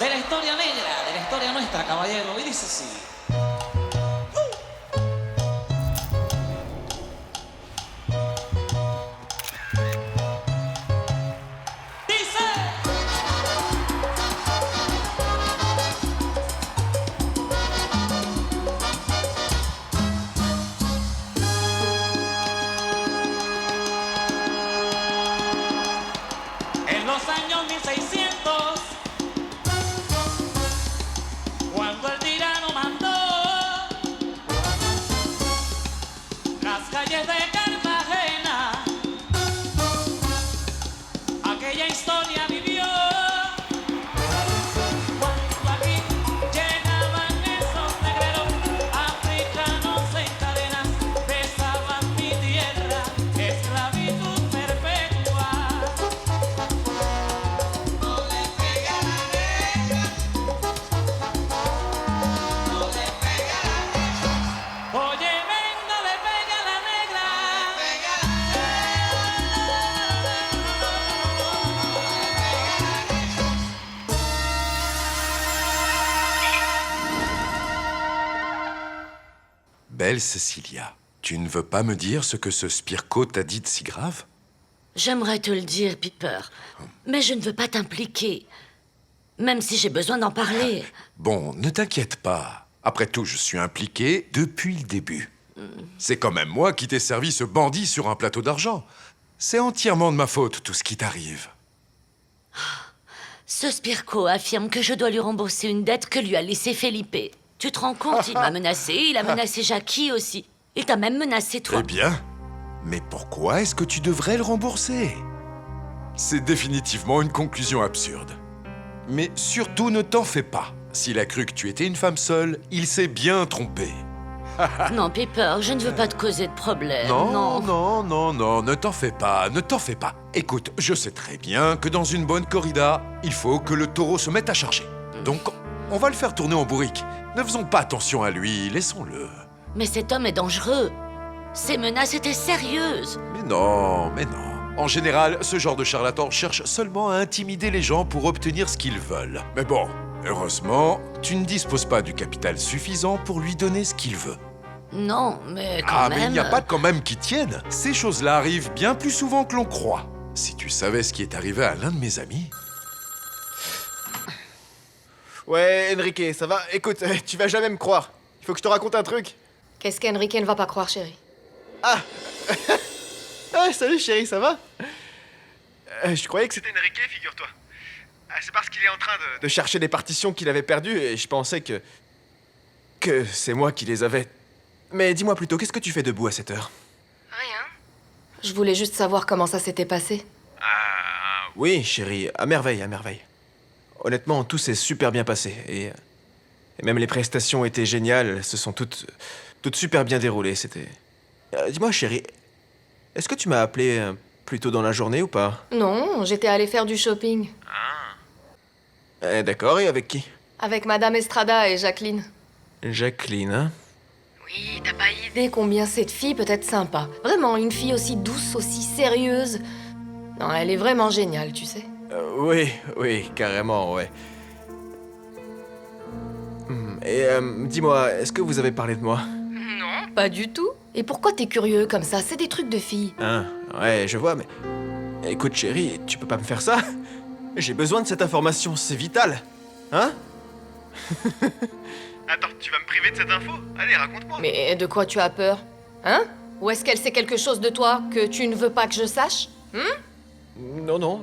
de la historia negra, de la historia nuestra, caballero. Y dice así. Dice. En los años 1600, cuando el tirano mandó las calles de Cartagena, aquella historia vivió. Cuando aquí llegaban esos negreros africanos en cadenas, besaban mi tierra, esclavitud perpetua. Oye, venga, le pega a la negra. Belle Cecilia, tu ne veux pas me dire ce que ce Spirko t'a dit de si grave? J'aimerais te le dire, Piper, mais je ne veux pas t'impliquer. Même si j'ai besoin d'en parler. Bon, ne t'inquiète pas. Après tout, je suis impliqué depuis le début. C'est quand même moi qui t'ai servi ce bandit sur un plateau d'argent. C'est entièrement de ma faute, tout ce qui t'arrive. Ce Spirko affirme que je dois lui rembourser une dette que lui a laissée Felipe. Tu te rends compte, il m'a menacé, il a menacé Jackie aussi. Il t'a même menacé toi. Eh bien, mais pourquoi est-ce que tu devrais le rembourser? C'est définitivement une conclusion absurde. Mais surtout, ne t'en fais pas. S'il a cru que tu étais une femme seule, il s'est bien trompé. Non, Piper, je ne veux pas te causer de problème. Non, ne t'en fais pas, ne t'en fais pas. Écoute, je sais très bien que dans une bonne corrida, il faut que le taureau se mette à charger. Donc, on va le faire tourner en bourrique. Ne faisons pas attention à lui, laissons-le. Mais cet homme est dangereux. Ces menaces étaient sérieuses. Mais non. En général, ce genre de charlatan cherche seulement à intimider les gens pour obtenir ce qu'ils veulent. Mais bon, heureusement, tu ne disposes pas du capital suffisant pour lui donner ce qu'il veut. Non, mais quand même... mais il n'y a pas de quand même qui tienne. Ces choses-là arrivent bien plus souvent que l'on croit. Si tu savais ce qui est arrivé à l'un de mes amis... Ouais, Enrique, ça va? Écoute, tu vas jamais me croire. Il faut que je te raconte un truc. Qu'est-ce qu'Enrique ne va pas croire, chérie? Ah salut chérie, ça va? Je croyais que c'était Enrique, figure-toi. C'est parce qu'il est en train de chercher des partitions qu'il avait perdues et je pensais que c'est moi qui les avais. Mais dis-moi plutôt, qu'est-ce que tu fais debout à cette heure? Rien. Je voulais juste savoir comment ça s'était passé. Oui, chérie, à merveille, à merveille. Honnêtement, tout s'est super bien passé et même les prestations étaient géniales, elles se sont toutes super bien déroulées, c'était... dis-moi chérie, est-ce que tu m'as appelé plus tôt dans la journée ou pas? Non, j'étais allée faire du shopping. D'accord, et avec qui? Avec Madame Estrada et Jacqueline. Jacqueline, hein? Oui, t'as pas idée combien cette fille peut être sympa. Vraiment, une fille aussi douce, aussi sérieuse. Non, elle est vraiment géniale, tu sais. Oui, carrément, ouais. Et dis-moi, est-ce que vous avez parlé de moi? Non, pas du tout. Et pourquoi t'es curieux comme ça? C'est des trucs de filles. Hein, ouais, je vois, mais... Écoute, chérie, tu peux pas me faire ça? J'ai besoin de cette information, c'est vital. Hein? Attends, tu vas me priver de cette info? Allez, raconte-moi. Mais de quoi tu as peur? Hein? Ou est-ce qu'elle sait quelque chose de toi que tu ne veux pas que je sache? Non,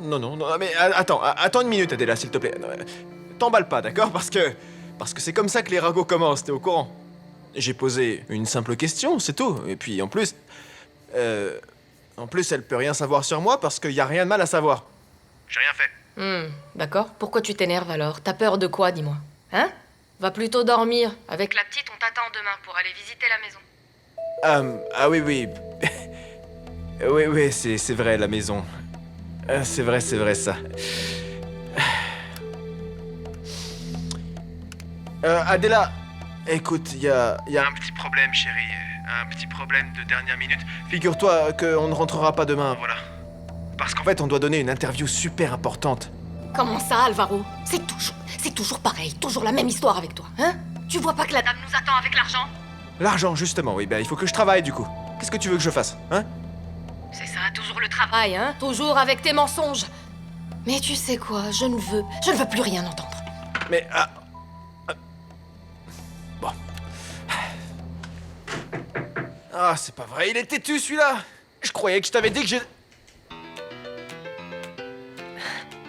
mais attends une minute, Adela, s'il te plaît. Non, t'emballe pas, d'accord? Parce que c'est comme ça que les ragots commencent, t'es au courant? J'ai posé une simple question, c'est tout. Et puis, en plus, elle peut rien savoir sur moi parce qu'il y a rien de mal à savoir. J'ai rien fait. D'accord. Pourquoi tu t'énerves alors? T'as peur de quoi, dis-moi? Hein? Va plutôt dormir. Avec la petite, on t'attend demain pour aller visiter la maison. Oui. Oui, c'est vrai, la maison. C'est vrai, ça. Adela, écoute, il y a un petit problème, chérie. Un petit problème de dernière minute. Figure-toi qu'on ne rentrera pas demain, voilà. Parce qu'en fait, on doit donner une interview super importante. Comment ça, Alvaro? C'est toujours pareil, toujours la même histoire avec toi, hein? Tu vois pas que la dame nous attend avec l'argent? L'argent, justement, oui, il faut que je travaille du coup. Qu'est-ce que tu veux que je fasse, hein? C'est ça, toujours le travail, hein? Toujours avec tes mensonges. Mais tu sais quoi, je ne veux plus rien entendre. Mais... Bon. Ah, c'est pas vrai, il est têtu celui-là! Je croyais que je t'avais dit que j'ai...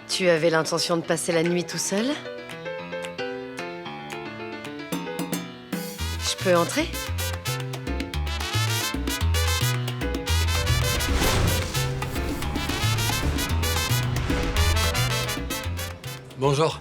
Tu avais l'intention de passer la nuit tout seul? Je peux entrer? Bonjour.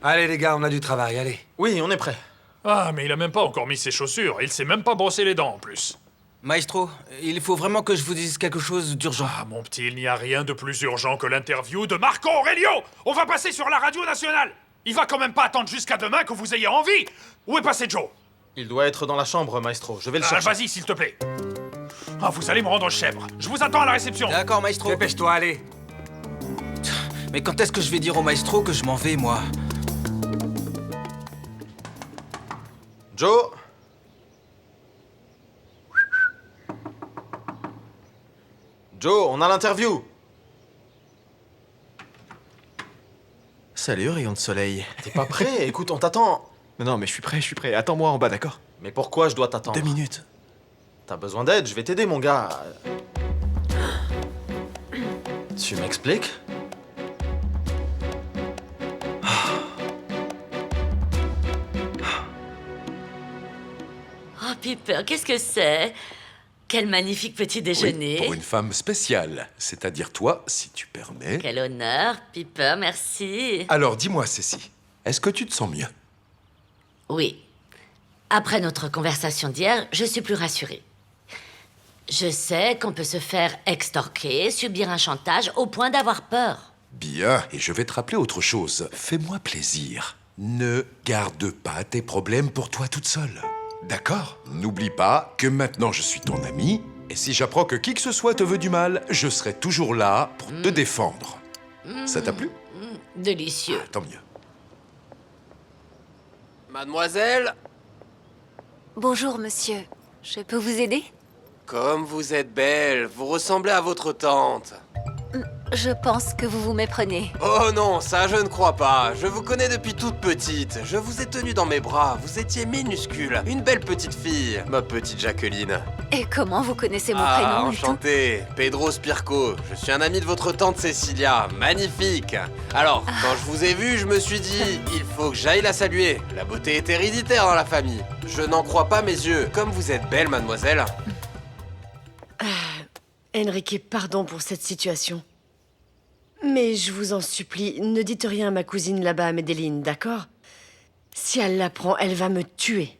Allez les gars, on a du travail, allez. Oui, on est prêt. Ah, mais il a même pas encore mis ses chaussures. Il sait même pas brosser les dents en plus. Maestro, il faut vraiment que je vous dise quelque chose d'urgent. Ah, mon petit, il n'y a rien de plus urgent que l'interview de Marco Aurelio. On va passer sur la radio nationale. Il va quand même pas attendre jusqu'à demain que vous ayez envie. Où est passé Joe? Il doit être dans la chambre, maestro. Je vais le chercher. Vas-y, s'il te plaît. Ah, vous allez me rendre chèvre. Je vous attends à la réception. D'accord, maestro. Dépêche-toi, allez. Mais quand est-ce que je vais dire au maestro que je m'en vais, moi? Joe? Joe, on a l'interview. Salut, rayon de soleil. T'es pas prêt? Écoute, on t'attend. Non, mais je suis prêt. Attends-moi en bas, d'accord? Mais pourquoi je dois t'attendre? 2 minutes. T'as besoin d'aide, je vais t'aider, mon gars. Tu m'expliques? Oh, Piper, qu'est-ce que c'est? Quel magnifique petit déjeuner. Oui, pour une femme spéciale, c'est-à-dire toi, si tu permets. Quel honneur, Piper, merci. Alors dis-moi, Cécile, est-ce que tu te sens mieux? Oui. Après notre conversation d'hier, je suis plus rassurée. Je sais qu'on peut se faire extorquer, subir un chantage au point d'avoir peur. Bien, et je vais te rappeler autre chose. Fais-moi plaisir. Ne garde pas tes problèmes pour toi toute seule. D'accord? N'oublie pas que maintenant je suis ton ami, et si j'apprends que qui que ce soit te veut du mal, je serai toujours là pour te défendre. Ça t'a plu? Délicieux. Tant mieux. Mademoiselle, Bonjour, monsieur. Je peux vous aider? comme vous êtes belle, vous ressemblez à votre tante. Je pense que vous vous méprenez. Oh non, ça je ne crois pas. Je vous connais depuis toute petite. Je vous ai tenue dans mes bras. Vous étiez minuscule. Une belle petite fille, ma petite Jacqueline. Et comment vous connaissez mon Ah, prénom et tout? enchanté. Pedro Spirko. Je suis un ami de votre tante Cecilia. Magnifique. Alors, quand je vous ai vu, je me suis dit, il faut que j'aille la saluer. La beauté est héréditaire dans la famille. Je n'en crois pas mes yeux. Comme vous êtes belle, mademoiselle. Enrique, pardon pour cette situation. Mais je vous en supplie, ne dites rien à ma cousine là-bas, à Medellin, d'accord? Si elle l'apprend, elle va me tuer.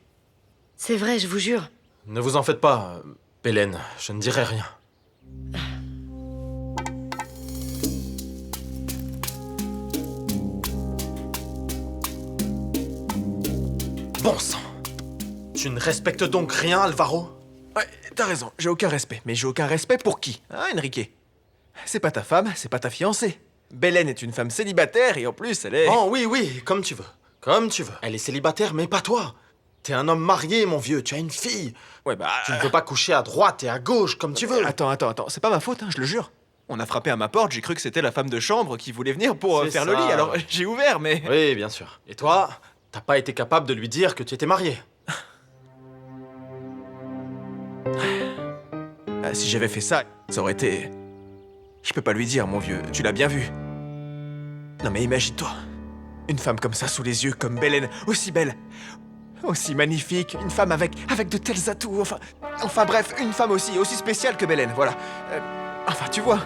C'est vrai, je vous jure. Ne vous en faites pas, Hélène, je ne dirai rien. Bon sang! Tu ne respectes donc rien, Alvaro? Ouais, t'as raison, j'ai aucun respect. Mais j'ai aucun respect pour qui? Hein, Enrique? C'est pas ta femme, c'est pas ta fiancée. Belen est une femme célibataire et en plus, elle est... Oh oui, comme tu veux. Comme tu veux. Elle est célibataire, mais pas toi. T'es un homme marié, mon vieux, tu as une fille. Ouais, bah... Tu ne peux pas coucher à droite et à gauche comme tu veux. Attends, c'est pas ma faute, hein, je le jure. On a frappé à ma porte, j'ai cru que c'était la femme de chambre qui voulait venir pour C'est faire le ça. lit, alors j'ai ouvert, mais... Oui, bien sûr. Et toi, t'as pas été capable de lui dire que tu étais marié. Ah, si j'avais fait ça, ça aurait été... Je peux pas lui dire, mon vieux, tu l'as bien vu. Non mais imagine-toi, une femme comme ça sous les yeux, comme Belen, aussi belle, aussi magnifique, une femme avec de tels atouts, enfin bref, une femme aussi spéciale que Belen, voilà. Enfin, tu vois.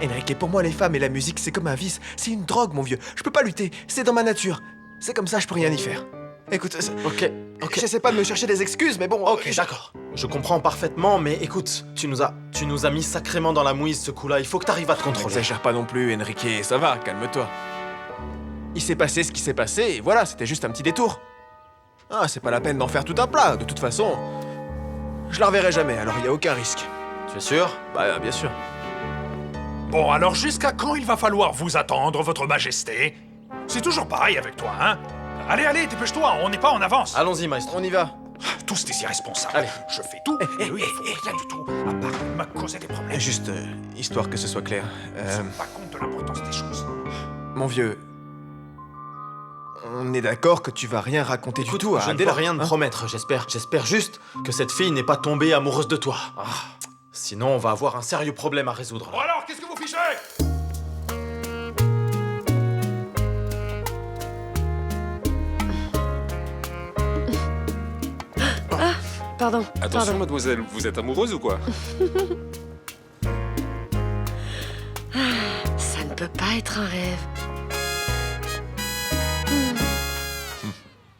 Enrique, pour moi, les femmes et la musique, c'est comme un vice, c'est une drogue, mon vieux. Je peux pas lutter, c'est dans ma nature. C'est comme ça, je peux rien y faire. Écoute, Ok. j'essaie pas de me chercher des excuses, mais bon... Ok, d'accord. Je comprends parfaitement, mais écoute, tu nous as mis sacrément dans la mouise ce coup-là. Il faut que t'arrives à te contrôler. N'exagère pas non plus, Enrique, ça va, calme-toi. Il s'est passé ce qui s'est passé, et voilà, c'était juste un petit détour. Ah, c'est pas la peine d'en faire tout un plat, de toute façon... Je la reverrai jamais, alors il y a aucun risque. Tu es sûr? Bah, bien sûr. Bon, alors jusqu'à quand il va falloir vous attendre, votre majesté? C'est toujours pareil avec toi, hein? Allez, allez, dépêche-toi, on n'est pas en avance. Allons-y, maestro. On y va. Tous des irresponsables. Allez. Je fais tout, et eux, ils font rien du tout, à part me causer des problèmes. Juste, histoire que ce soit clair. Ils se rendent pas compte de l'importance des choses. Mon vieux... On est d'accord que tu vas rien raconter du tout à je ne Adela, peux rien te hein? promettre, j'espère. J'espère juste que cette fille n'est pas tombée amoureuse de toi. Ah, sinon, on va avoir un sérieux problème à résoudre. Bon alors, qu'est-ce que vous fichez? Pardon. Attention, pardon. mademoiselle, vous êtes amoureuse ou quoi? Ça ne peut pas être un rêve.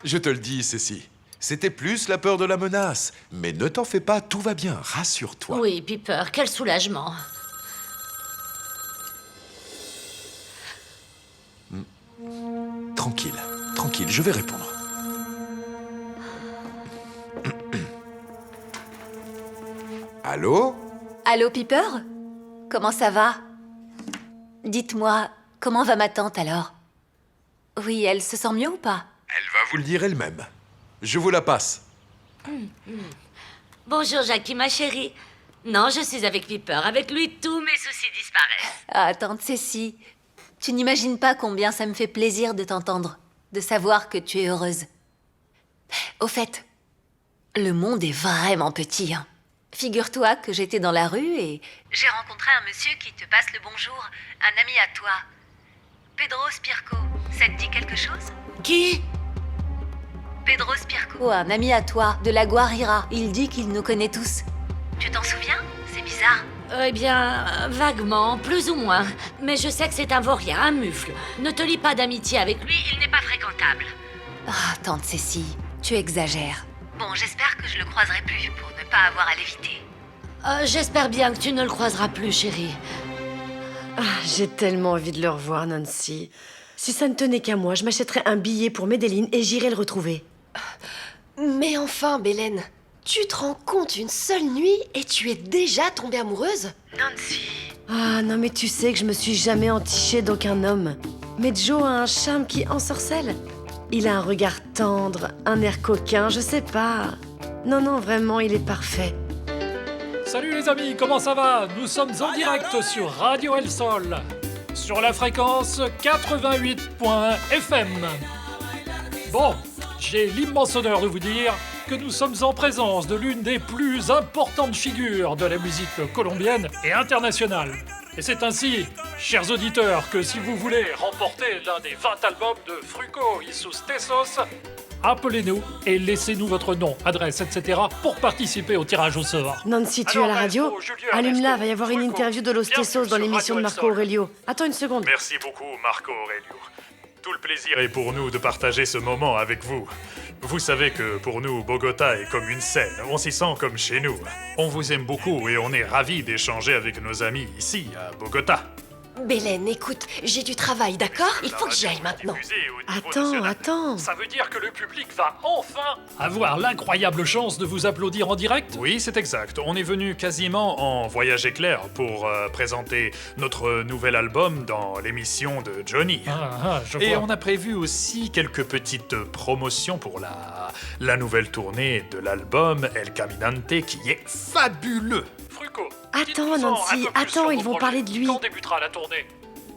Je te le dis, Cécile. C'était plus la peur de la menace. Mais ne t'en fais pas, tout va bien, rassure-toi. Oui, Piper, quel soulagement. Tranquille, tranquille, je vais répondre. Allô? Allô, Piper? Comment ça va? Dites-moi, comment va ma tante alors? Oui, elle se sent mieux ou pas? Elle va vous le dire elle-même. Je vous la passe. Bonjour, Jackie, ma chérie. Non, je suis avec Piper. Avec lui, tous mes soucis disparaissent. Ah, tante Cécile, tu n'imagines pas combien ça me fait plaisir de t'entendre, de savoir que tu es heureuse. Au fait, le monde est vraiment petit, hein. Figure-toi que j'étais dans la rue et... j'ai rencontré un monsieur qui te passe le bonjour, un ami à toi. Pedro Spirko, ça te dit quelque chose? Qui? Pedro Spirko, un ami à toi, de la Guarira. Il dit qu'il nous connaît tous. Tu t'en souviens? C'est bizarre. Eh bien, vaguement, plus ou moins. Mais je sais que c'est un vaurien, un mufle. Ne te lie pas d'amitié avec lui, il n'est pas fréquentable. Ah, tante Cécile, tu exagères. Bon, j'espère que je le croiserai plus pour ne pas avoir à l'éviter. J'espère bien que tu ne le croiseras plus, chérie. Ah, j'ai tellement envie de le revoir, Nancy. Si ça ne tenait qu'à moi, je m'achèterais un billet pour Medellin et j'irais le retrouver. Mais enfin, Bélène, tu te rends compte, une seule nuit et tu es déjà tombée amoureuse? Ah non, mais tu sais que je me suis jamais entichée d'aucun homme. Mais Joe a un charme qui ensorcelle. Il a un regard tendre, un air coquin, je sais pas. Non, non, vraiment, il est parfait. Salut les amis, comment ça va? Nous sommes en direct sur Radio El Sol, sur la fréquence 88.fm. Bon, j'ai l'immense honneur de vous dire que nous sommes en présence de l'une des plus importantes figures de la musique colombienne et internationale. Et c'est ainsi, chers auditeurs, que si vous voulez remporter l'un des 20 albums de Fruco y sus Tesos, appelez-nous et laissez-nous votre nom, adresse, etc. pour participer au tirage au sort. Nancy, tu es à la radio? Allume-la, va y avoir une interview de Los Tesos dans l'émission de Marco Aurelio. Attends une seconde. Merci beaucoup, Marco Aurelio. Tout le plaisir est pour nous de partager ce moment avec vous. Vous savez que pour nous, Bogota est comme une scène. On s'y sent comme chez nous. On vous aime beaucoup et on est ravis d'échanger avec nos amis ici, à Bogota. Bélène, écoute, j'ai du travail, d'accord? Il faut que j'y aille maintenant. Attends. Ça veut dire que le public va enfin avoir l'incroyable chance de vous applaudir en direct? Oui, c'est exact. On est venu quasiment en voyage éclair pour présenter notre nouvel album dans l'émission de Johnny. Et on a prévu aussi quelques petites promotions pour la nouvelle tournée de l'album El Caminante qui est fabuleux. Fruco, Attends, Nancy, attends, ils vont parler de lui. Quand débutera la tournée?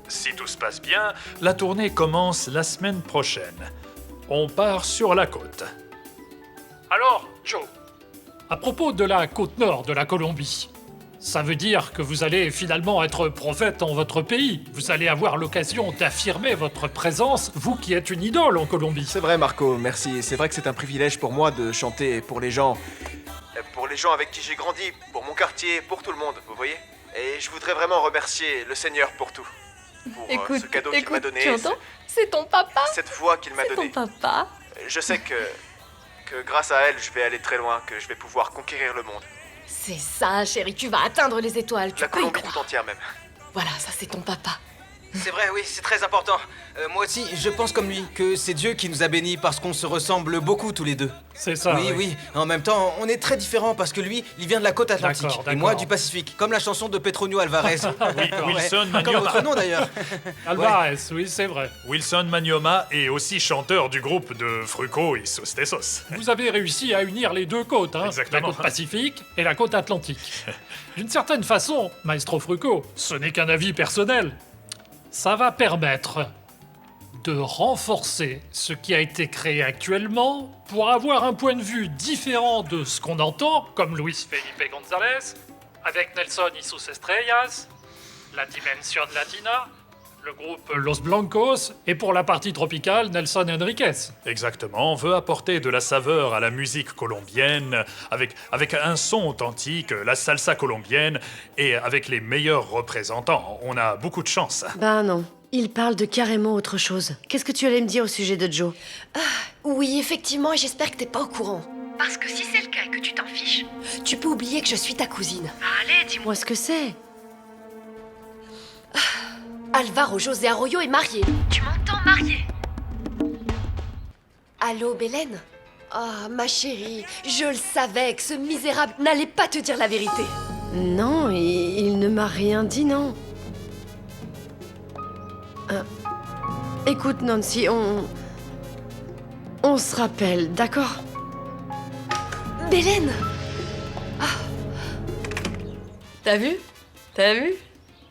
Si tout se passe bien, la tournée commence la semaine prochaine. On part sur la côte. Alors, Joe, à propos de la côte nord de la Colombie, ça veut dire que vous allez finalement être prophète en votre pays. Vous allez avoir l'occasion d'affirmer votre présence, vous qui êtes une idole en Colombie. C'est vrai, Marco, merci. C'est vrai que c'est un privilège pour moi de chanter pour les gens. Pour les gens avec qui j'ai grandi, pour mon quartier, pour tout le monde, vous voyez? Et je voudrais vraiment remercier le Seigneur pour tout. Pour ce cadeau qu'il m'a donné. Tu entends? C'est ton papa. Cette voix qu'il m'a donnée. C'est ton papa. Je sais que grâce à elle, je vais aller très loin, que je vais pouvoir conquérir le monde. C'est ça, chérie, tu vas atteindre les étoiles. La Colombie tout entière même. Voilà, ça c'est ton papa. C'est vrai, oui, c'est très important. Moi aussi, je pense comme lui, que c'est Dieu qui nous a bénis parce qu'on se ressemble beaucoup tous les deux. C'est ça. Oui. En même temps, on est très différents parce que lui, il vient de la côte atlantique et moi du Pacifique, comme la chanson de Petronio Alvarez. Wilson Comme Manioma. votre nom d'ailleurs. Alvarez, oui, c'est vrai. Wilson Manioma est aussi chanteur du groupe de Fruco y Sostesos. Vous avez réussi à unir les deux côtes, hein, Exactement. la côte Pacifique et la côte Atlantique. D'une certaine façon, Maestro Fruco, ce n'est qu'un avis personnel. Ça va permettre de renforcer ce qui a été créé actuellement pour avoir un point de vue différent de ce qu'on entend, comme Luis Felipe González, avec Nelson Isus Estrellas, la Dimension Latina, le groupe Los Blancos, et pour la partie tropicale, Nelson Enriquez. Exactement, on veut apporter de la saveur à la musique colombienne, avec un son authentique, la salsa colombienne, et avec les meilleurs représentants. On a beaucoup de chance. Ben non, il parle de carrément autre chose. Qu'est-ce que tu allais me dire au sujet de Joe? Oui, effectivement, et j'espère que t'es pas au courant. Parce que si c'est le cas et que tu t'en fiches, tu peux oublier que je suis ta cousine. Allez, dis-moi ce que c'est. Alvaro José Arroyo est marié. Tu m'entends, marié? Allô, Bélène? Ah, ma chérie, je le savais que ce misérable n'allait pas te dire la vérité. Non, il ne m'a rien dit, non. Écoute, Nancy, on se rappelle, d'accord? Bélène! T'as vu? T'as vu?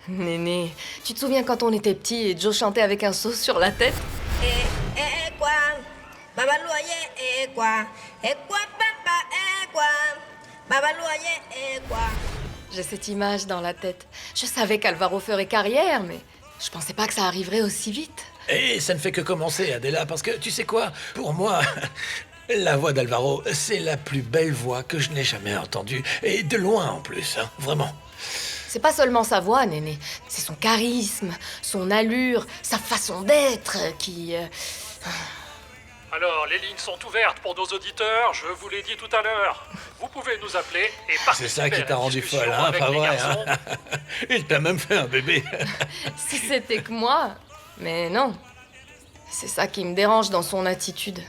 Néné, tu te souviens quand on était petits et Joe chantait avec un seau sur la tête? J'ai cette image dans la tête. Je savais qu'Alvaro ferait carrière, mais je pensais pas que ça arriverait aussi vite. Et ça ne fait que commencer, Adela, parce que tu sais quoi? Pour moi, la voix d'Alvaro, c'est la plus belle voix que je n'ai jamais entendue. Et de loin en plus, hein, vraiment. C'est pas seulement sa voix, Néné. C'est son charisme, son allure, sa façon d'être qui... Alors, les lignes sont ouvertes pour nos auditeurs, je vous l'ai dit tout à l'heure. Vous pouvez nous appeler et participer. C'est ça qui à la t'a rendu discussion folle, hein, avec pas les vrai, garçons. hein? Il t'a même fait un bébé. Si c'était que moi... Mais non. C'est ça qui me dérange dans son attitude.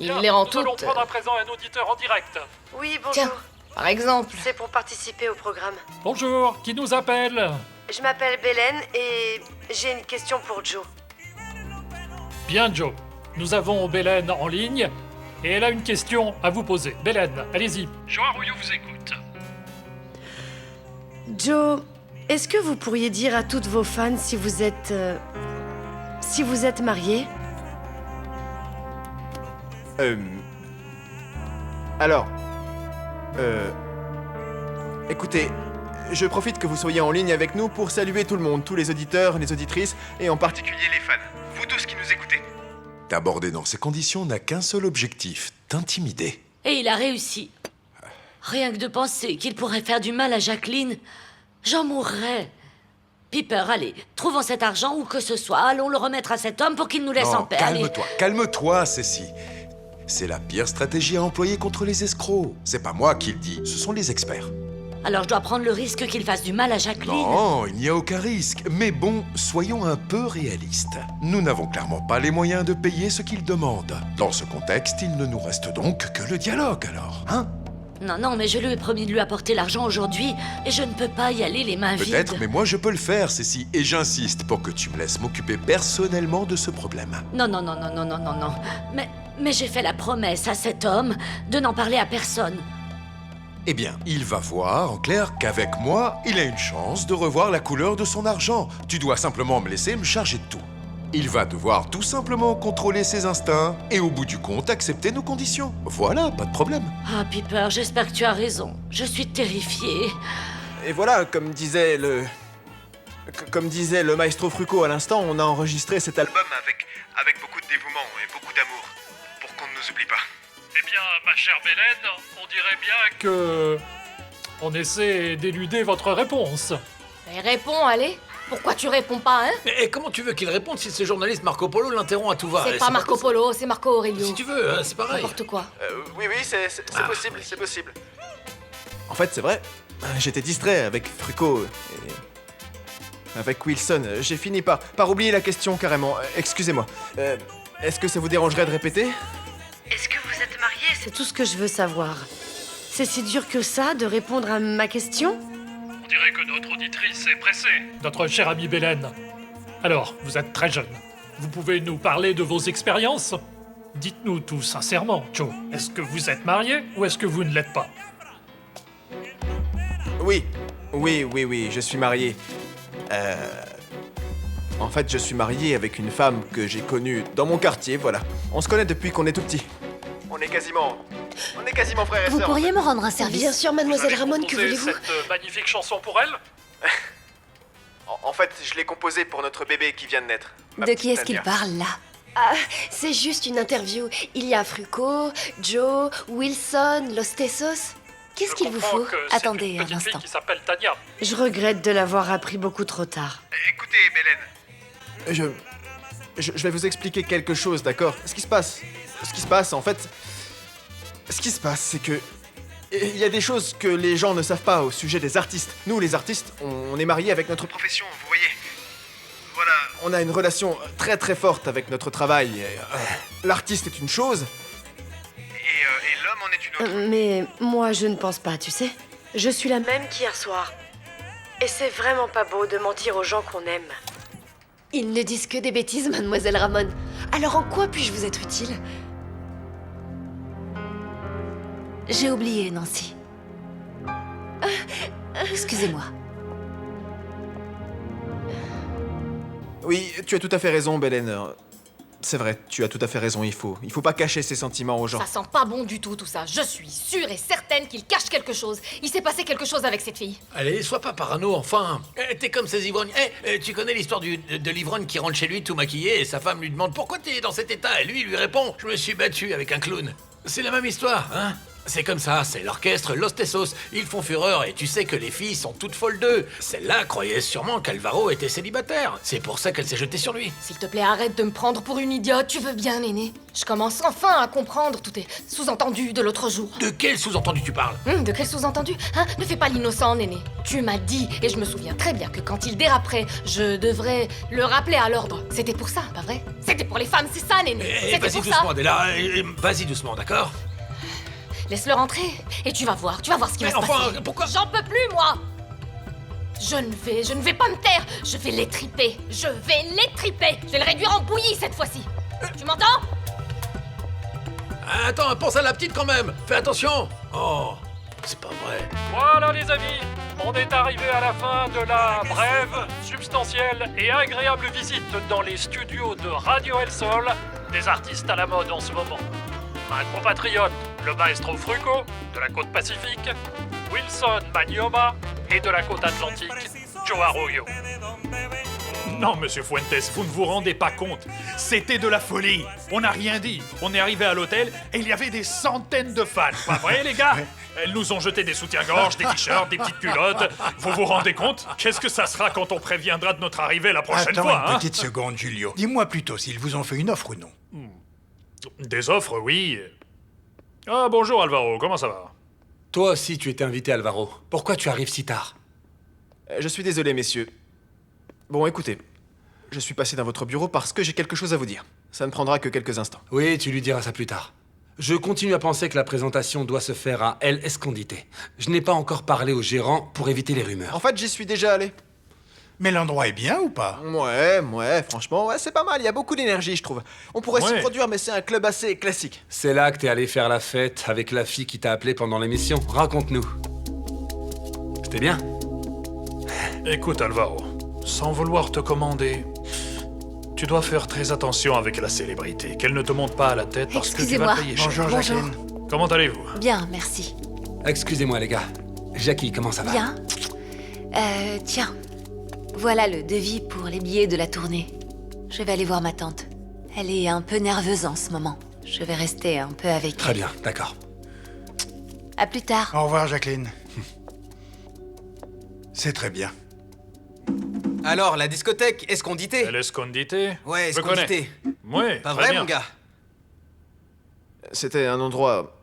Il Bien, les rend nous allons toutes... prendre à présent un auditeur en direct. Oui, bonjour. Tiens, par exemple. C'est pour participer au programme. Bonjour, qui nous appelle? Je m'appelle Bélène et j'ai une question pour Joe. Bien, Joe. Nous avons Bélène en ligne et elle a une question à vous poser. Bélène, allez-y. Joe Arroyo vous écoute. Joe, est-ce que vous pourriez dire à toutes vos fans si vous êtes mariés? Alors... Écoutez, je profite que vous soyez en ligne avec nous pour saluer tout le monde, tous les auditeurs, les auditrices, et en particulier les fans. Vous tous qui nous écoutez. T'aborder dans ces conditions n'a qu'un seul objectif, t'intimider. Et il a réussi. Rien que de penser qu'il pourrait faire du mal à Jacqueline, j'en mourrais. Piper, allez, trouvons cet argent où que ce soit, allons le remettre à cet homme pour qu'il nous laisse en paix. Allez. Calme-toi, Cécile. C'est la pire stratégie à employer contre les escrocs. C'est pas moi qui le dis, ce sont les experts. Alors je dois prendre le risque qu'il fasse du mal à Jacqueline? Non, il n'y a aucun risque. Mais bon, soyons un peu réalistes. Nous n'avons clairement pas les moyens de payer ce qu'il demande. Dans ce contexte, il ne nous reste donc que le dialogue, alors, hein? Non, mais je lui ai promis de lui apporter l'argent aujourd'hui et je ne peux pas y aller les mains vides. Peut-être, mais moi je peux le faire, Cécile. Et j'insiste pour que tu me laisses m'occuper personnellement de ce problème. Non. Mais j'ai fait la promesse à cet homme de n'en parler à personne. Eh bien, il va voir, en clair, qu'avec moi, il a une chance de revoir la couleur de son argent. Tu dois simplement me laisser me charger de tout. Il va devoir tout simplement contrôler ses instincts et au bout du compte accepter nos conditions. Voilà, pas de problème. Ah, Piper, j'espère que tu as raison. Je suis terrifiée. Et voilà, comme disait le maestro Fruco à l'instant, on a enregistré cet album avec beaucoup de dévouement et beaucoup d'amour, pour qu'on ne nous oublie pas. Eh bien, ma chère Bélène, on dirait bien que... on essaie d'éluder votre réponse. Mais réponds, allez. Pourquoi tu réponds pas, hein? Et comment tu veux qu'il réponde si ce journaliste Marco Polo l'interrompt à tout va? C'est pas Marco Polo, c'est Marco Aurelio. Si tu veux, hein, c'est pareil. N'importe quoi. Oui, c'est possible, c'est possible. En fait, c'est vrai, j'étais distrait avec Fruco et... avec Wilson. J'ai fini par oublier la question carrément. Excusez-moi. Est-ce que ça vous dérangerait de répéter? Est-ce que vous êtes mariés? C'est tout ce que je veux savoir. C'est si dur que ça de répondre à ma question? On dirait que notre auditrice est pressée. Notre chère amie Bélène. Alors, vous êtes très jeune. Vous pouvez nous parler de vos expériences? Dites-nous tout sincèrement, Joe. Est-ce que vous êtes marié ou est-ce que vous ne l'êtes pas? Oui, je suis marié. En fait, je suis marié avec une femme que j'ai connue dans mon quartier, voilà. On se connaît depuis qu'on est tout petit. On est quasiment frères et sœurs. Vous pourriez me rendre un service? Bien sûr, mademoiselle Ramon, que voulez-vous? Cette magnifique chanson pour elle? En fait, je l'ai composée pour notre bébé qui vient de naître. De qui est-ce qu'il parle, là? Ah, c'est juste une interview. Il y a Fruco, Joe, Wilson, Los Tesos. Qu'est-ce qu'il vous faut? Attendez un instant. Qui s'appelle Tania. Je regrette de l'avoir appris beaucoup trop tard. Écoutez, Bélène. Je vais vous expliquer quelque chose, d'accord? Ce qui se passe, en fait... Ce qui se passe, c'est que... Il y a des choses que les gens ne savent pas au sujet des artistes. Nous, les artistes, on est mariés avec notre profession, vous voyez. Voilà, on a une relation très très forte avec notre travail. L'artiste est une chose, et l'homme en est une autre. Mais moi, je ne pense pas, tu sais. Je suis la même qu'hier soir. Et c'est vraiment pas beau de mentir aux gens qu'on aime. Ils ne disent que des bêtises, mademoiselle Ramon. Alors en quoi puis-je vous être utile? J'ai oublié, Nancy. Excusez-moi. Oui, tu as tout à fait raison, Bélène. C'est vrai, tu as tout à fait raison, il faut pas cacher ses sentiments aux gens. Ça sent pas bon du tout ça. Je suis sûre et certaine qu'il cache quelque chose. Il s'est passé quelque chose avec cette fille. Allez, sois pas parano, enfin. T'es comme ces ivrognes. Tu connais l'histoire de l'ivrogne qui rentre chez lui tout maquillé et sa femme lui demande pourquoi t'es dans cet état et lui lui répond je me suis battu avec un clown. C'est la même histoire, hein? C'est comme ça, c'est l'orchestre Los Tesos. Ils font fureur et tu sais que les filles sont toutes folles d'eux. Celle-là croyait sûrement qu'Alvaro était célibataire. C'est pour ça qu'elle s'est jetée sur lui. S'il te plaît, arrête de me prendre pour une idiote, tu veux bien, Néné? Je commence enfin à comprendre tous tes sous-entendus de l'autre jour. De quel sous-entendu tu parles? De quel sous-entendu? Hein? Ne fais pas l'innocent, Néné. Tu m'as dit, et je me souviens très bien que quand il déraperait, je devrais le rappeler à l'ordre. C'était pour ça, pas vrai? C'était pour les femmes, c'est ça, Néné. C'était Vas-y pour doucement, ça. Della. Vas-y doucement, d'accord? Laisse-le rentrer, et tu vas voir ce qui va se passer. Pourquoi? J'en peux plus, moi! Je ne vais pas me taire! Je vais l'étriper! Je vais le réduire en bouillie, cette fois-ci! Tu m'entends? Attends, pense à la petite quand même! Fais attention! Oh, c'est pas vrai. Voilà les amis, on est arrivé à la fin de la brève, substantielle et agréable visite dans les studios de Radio El Sol, des artistes à la mode en ce moment. Un compatriote, le maestro Fruco, de la côte pacifique, Wilson Manioma, et de la côte atlantique, Joe Arroyo. Non, monsieur Fuentes, vous ne vous rendez pas compte. C'était de la folie. On n'a rien dit. On est arrivé à l'hôtel et il y avait des centaines de fans. Pas vrai, les gars? Elles nous ont jeté des soutiens-gorge, des t-shirts, des petites culottes. Vous vous rendez compte? Qu'est-ce que ça sera quand on préviendra de notre arrivée la prochaine fois, Attends une petite seconde, Julio. Dis-moi plutôt s'ils vous ont fait une offre ou non. Des offres, oui. Ah, bonjour Alvaro, comment ça va? Toi aussi, tu étais invité, Alvaro. Pourquoi tu arrives si tard? Je suis désolé, messieurs. Bon, écoutez, je suis passé dans votre bureau parce que j'ai quelque chose à vous dire. Ça ne prendra que quelques instants. Oui, tu lui diras ça plus tard. Je continue à penser que la présentation doit se faire à El Escondite. Je n'ai pas encore parlé au gérant pour éviter les rumeurs. En fait, j'y suis déjà allé. Mais l'endroit est bien ou pas? Ouais, franchement, c'est pas mal. Il y a beaucoup d'énergie, je trouve. On pourrait s'y produire, mais c'est un club assez classique. C'est là que t'es allé faire la fête avec la fille qui t'a appelé pendant l'émission. Raconte-nous. C'était bien? Écoute, Alvaro, sans vouloir te commander, tu dois faire très attention avec la célébrité, qu'elle ne te monte pas à la tête parce que tu vas payer cher. Bonjour, Jacqueline. Comment allez-vous? Bien, merci. Excusez-moi, les gars. Jackie, comment ça va? Bien. Tiens. Voilà le devis pour les billets de la tournée. Je vais aller voir ma tante. Elle est un peu nerveuse en ce moment. Je vais rester un peu avec elle. Très bien, d'accord. À plus tard. Au revoir, Jacqueline. C'est très bien. Alors, la discothèque, Escondite? Escondite? Ouais, Je connais. Escondite. Ouais, Pas très vrai, bien. mon gars? C'était un endroit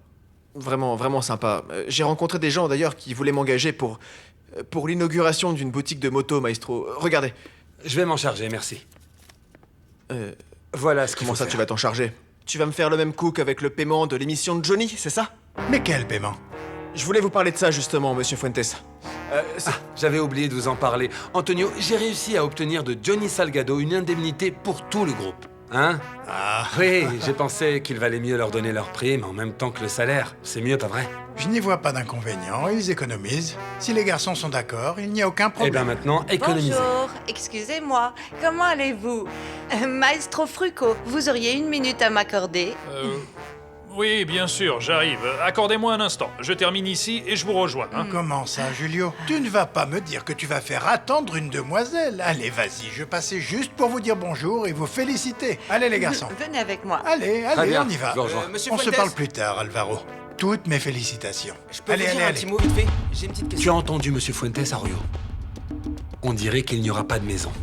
vraiment sympa. J'ai rencontré des gens, d'ailleurs, qui voulaient m'engager pour pour l'inauguration d'une boutique de moto, maestro. Regardez. Je vais m'en charger, merci. Voilà ce qu'il faut Comment ça, faire. tu vas t'en charger? Tu vas me faire le même coup qu'avec le paiement de l'émission de Johnny, c'est ça? Mais quel paiement? Je voulais vous parler de ça, justement, monsieur Fuentes. J'avais oublié de vous en parler. Antonio, j'ai réussi à obtenir de Johnny Salgado une indemnité pour tout le groupe. Hein? Ah. Oui, j'ai pensé qu'il valait mieux leur donner leur prime en même temps que le salaire. C'est mieux, pas vrai? Je n'y vois pas d'inconvénient, ils économisent. Si les garçons sont d'accord, il n'y a aucun problème. Eh bien maintenant, économisez. Bonjour, excusez-moi, comment allez-vous? Maestro Fruco, vous auriez une minute à m'accorder? Oui, bien sûr, j'arrive. Accordez-moi un instant. Je termine ici et je vous rejoins. Hein. Comment ça, Julio? Tu ne vas pas me dire que tu vas faire attendre une demoiselle. Allez, vas-y, je passais juste pour vous dire bonjour et vous féliciter. Allez, les garçons. Venez avec moi. Allez, Très bien, on y va. je vous rejoins. Monsieur On se Fuentes, parle plus tard, Alvaro. Toutes mes félicitations. je peux allez, vous dire allez, un allez. petit mot vite fait? J'ai une petite Tu question. as entendu, monsieur Fuentes, Arroyo? On dirait qu'il n'y aura pas de maison.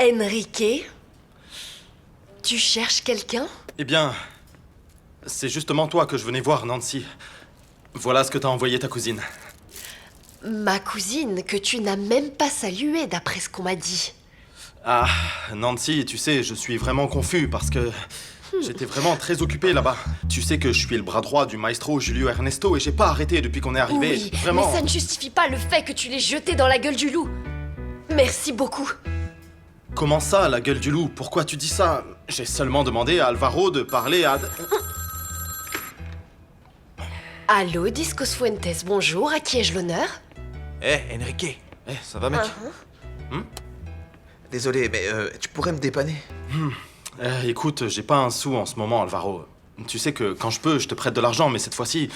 Enrique? Tu cherches quelqu'un? Eh bien, c'est justement toi que je venais voir, Nancy. Voilà ce que t'as envoyé ta cousine. Ma cousine que tu n'as même pas saluée d'après ce qu'on m'a dit. Ah, Nancy, tu sais, je suis vraiment confus parce que j'étais vraiment très occupé là-bas. Tu sais que je suis le bras droit du maestro Julio Ernesto et j'ai pas arrêté depuis qu'on est arrivé. Oui, Vraiment. mais ça ne justifie pas le fait que tu l'aies jeté dans la gueule du loup. Merci beaucoup. Comment ça, la gueule du loup? Pourquoi tu dis ça? J'ai seulement demandé à Alvaro de parler à... Allô, Discos Fuentes, bonjour, à qui ai-je l'honneur? Enrique. Ça va, mec? Uh-huh. Désolé, mais tu pourrais me dépanner? Écoute, j'ai pas un sou en ce moment, Alvaro. Tu sais que quand je peux, je te prête de l'argent, mais cette fois-ci,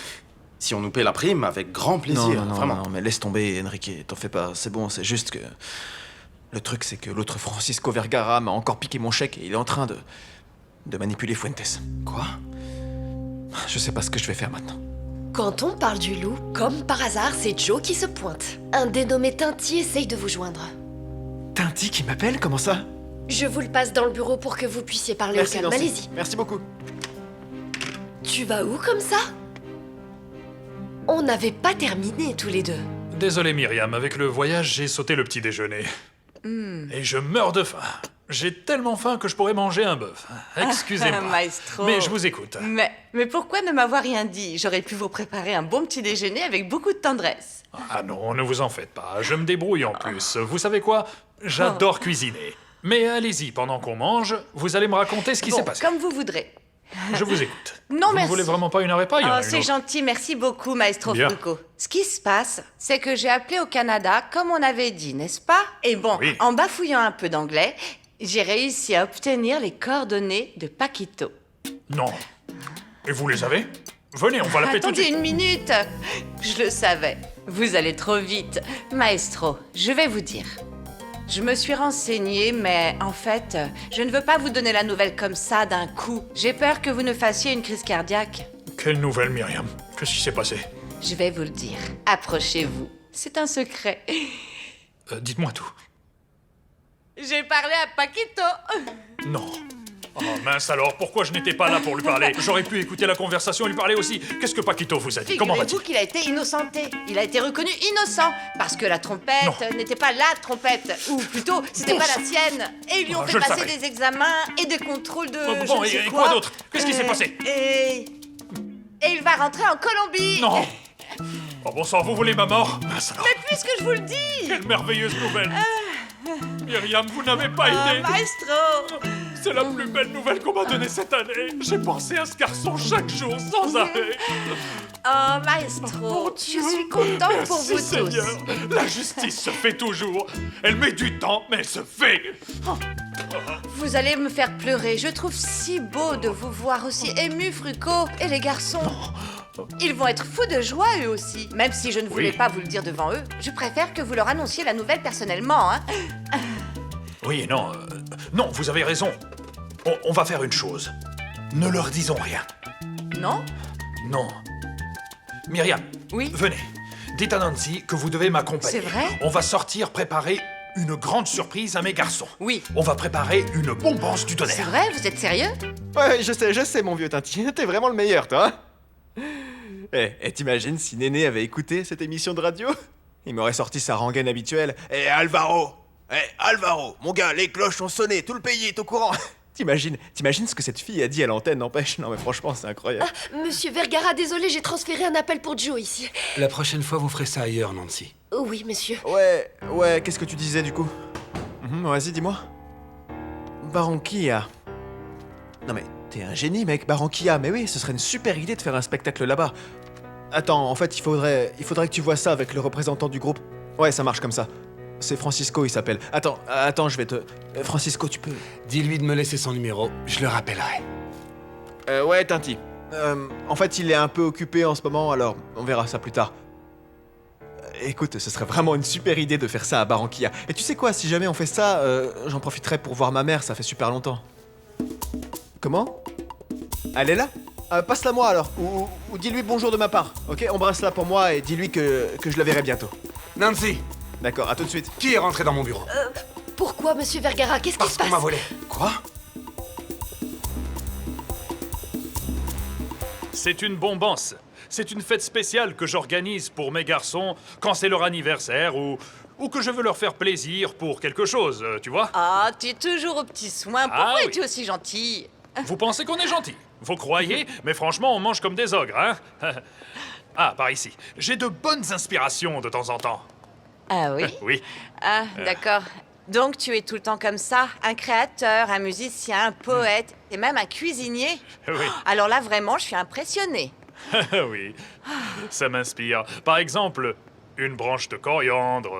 si on nous paie la prime, avec grand plaisir, vraiment. Non, mais laisse tomber, Enrique, t'en fais pas, c'est bon, c'est juste que... Le truc, c'est que l'autre Francisco Vergara m'a encore piqué mon chèque et il est en train de manipuler Fuentes. Quoi? Je sais pas ce que je vais faire maintenant. Quand on parle du loup, comme par hasard, c'est Joe qui se pointe. Un dénommé Tinty essaye de vous joindre. Tinty qui m'appelle? Comment ça? Je vous le passe dans le bureau pour que vous puissiez parler au calme. Nancy. Allez-y. Merci beaucoup. Tu vas où comme ça? On n'avait pas terminé tous les deux. Désolé Myriam, avec le voyage, j'ai sauté le petit déjeuner. Et je meurs de faim. J'ai tellement faim que je pourrais manger un bœuf. Excusez-moi. Maestro. Mais je vous écoute. Mais pourquoi ne m'avoir rien dit? J'aurais pu vous préparer un bon petit déjeuner avec beaucoup de tendresse. Ah non, ne vous en faites pas. Je me débrouille en plus. Vous savez quoi? J'adore cuisiner. Mais allez-y, pendant qu'on mange, vous allez me raconter ce qui s'est passé. Comme vous voudrez. Je vous écoute. Non, vous merci. ne voulez vraiment pas une arepa? Il y en a une C'est autre. gentil, merci beaucoup, Maestro Bien. Fruco. Ce qui se passe, c'est que j'ai appelé au Canada, comme on avait dit, n'est-ce pas? Et bon, Oui. en bafouillant un peu d'anglais, j'ai réussi à obtenir les coordonnées de Paquito. Non. Et vous les avez? Venez, on va l'appeler tout de Attendez suite. une minute. Je le savais. Vous allez trop vite. Maestro, je vais vous dire. Je me suis renseignée, mais en fait, je ne veux pas vous donner la nouvelle comme ça d'un coup. J'ai peur que vous ne fassiez une crise cardiaque. Quelle nouvelle, Myriam? Qu'est-ce qui s'est passé? Je vais vous le dire. Approchez-vous. C'est un secret. Dites-moi tout. J'ai parlé à Paquito. Non. Oh mince alors, pourquoi je n'étais pas là pour lui parler? J'aurais pu écouter la conversation et lui parler aussi. Qu'est-ce que Paquito vous a dit? Comment va-t-il? Figurez-vous qu'il a été innocenté. Il a été reconnu innocent parce que la trompette n'était pas la trompette, ou plutôt, c'était pas la sienne. Et ils lui ont Je fait le passer savais. des examens et des contrôles de. Bon, je ne et sais quoi d'autre? Qu'est-ce qui s'est passé? Et il va rentrer en Colombie. Non. Oh bon sang, vous voulez ma mort? Mince alors. Mais puisque je vous le dis. Quelle merveilleuse nouvelle. Myriam, vous n'avez pas été... Maestro. C'est la plus belle nouvelle qu'on m'a donnée cette année. J'ai pensé à ce garçon chaque jour, sans arrêt. Oh, Maestro, je suis content Merci, pour vous Seigneur. tous. La justice se fait toujours. Elle met du temps, mais elle se fait. Vous allez me faire pleurer. Je trouve si beau de vous voir aussi ému, Fruco. Et les garçons, ils vont être fous de joie eux aussi. Même si je ne voulais pas vous le dire devant eux, je préfère que vous leur annonciez la nouvelle personnellement, hein. Oui et non. Non, vous avez raison. On va faire une chose. Ne leur disons rien. Non? Non. Myriam. Oui. Venez. Dites à Nancy que vous devez m'accompagner. C'est vrai? On va sortir préparer une grande surprise à mes garçons. Oui. On va préparer une bombanche du tonnerre. C'est vrai, vous êtes sérieux? Ouais, je sais, mon vieux Tintin, t'es vraiment le meilleur, toi. Et t'imagines si Néné avait écouté cette émission de radio? Il m'aurait sorti sa rengaine habituelle. Alvaro, mon gars, les cloches ont sonné, tout le pays est au courant. T'imagines ce que cette fille a dit à l'antenne, n'empêche? Non mais franchement, c'est incroyable. Ah, Monsieur Vergara, désolé, j'ai transféré un appel pour Joe ici. La prochaine fois, vous ferez ça ailleurs, Nancy. Oui, monsieur. Ouais, qu'est-ce que tu disais du coup? Vas-y, dis-moi. Barranquilla. Non mais, t'es un génie, mec, Barranquilla. Mais oui, ce serait une super idée de faire un spectacle là-bas. Attends, en fait, il faudrait que tu vois ça avec le représentant du groupe. Ouais, ça marche comme ça. C'est Francisco, il s'appelle. Attends, je vais te... Francisco, tu peux... Dis-lui de me laisser son numéro, je le rappellerai. Ouais, Tinty. En fait, il est un peu occupé en ce moment, alors on verra ça plus tard. Écoute, ce serait vraiment une super idée de faire ça à Barranquilla. Et tu sais quoi, si jamais on fait ça, j'en profiterai pour voir ma mère, ça fait super longtemps. Comment? Elle est là? Passe-la moi alors, ou dis-lui bonjour de ma part, ok? Embrasse-la pour moi et dis-lui que je la verrai bientôt. Nancy! D'accord, à tout de suite. Qui est rentré dans mon bureau? Pourquoi, monsieur Vergara? Qu'est-ce qui se passe? Parce qu'on m'a volé. Quoi? C'est une bombance. C'est une fête spéciale que j'organise pour mes garçons quand c'est leur anniversaire ou que je veux leur faire plaisir pour quelque chose, tu vois? Ah, tu es toujours aux petits soins. Pourquoi es-tu aussi gentil? Vous pensez qu'on est gentil? Vous croyez? Mais franchement, on mange comme des ogres, hein? Ah, par ici. J'ai de bonnes inspirations de temps en temps. Ah oui? Oui. Ah, d'accord. Donc tu es tout le temps comme ça, un créateur, un musicien, un poète, et même un cuisinier? Oui. Alors là, vraiment, je suis impressionnée. Oui, ça m'inspire. Par exemple, une branche de coriandre.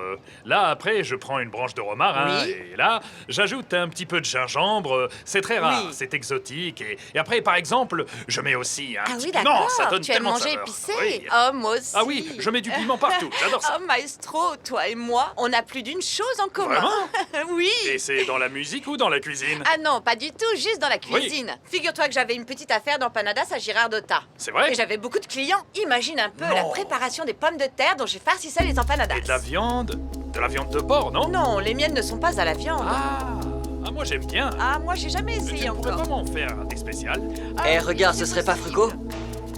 Là, après, je prends une branche de romarin. Oui. Et là, j'ajoute un petit peu de gingembre. C'est très rare, Oui. c'est exotique. Et après, par exemple, je mets aussi un Ah petit oui, piment. d'accord. Ça donne Tu aimes tellement de manger saveur. épicé? Oui. Oh, moi aussi. Ah oui, je mets du piment partout. J'adore ça. Oh, maestro, toi et moi, on a plus d'une chose en commun. Vraiment? Oui. Et c'est dans la musique ou dans la cuisine? Ah non, pas du tout, juste dans la cuisine. Figure-toi que j'avais une petite affaire d'empanadas à Girardota. C'est vrai? Et j'avais beaucoup de clients. Imagine un peu Non. la préparation des pommes de terre dont j'ai farcissé les empanadas. Et de la viande? De la viande de porc, non? Non, les miennes ne sont pas à la viande. Ah, moi j'aime bien. Ah, moi j'ai jamais essayé Tu pourrais encore. pas m'en faire des spéciales? Eh, regarde, ce serait pas Frucco?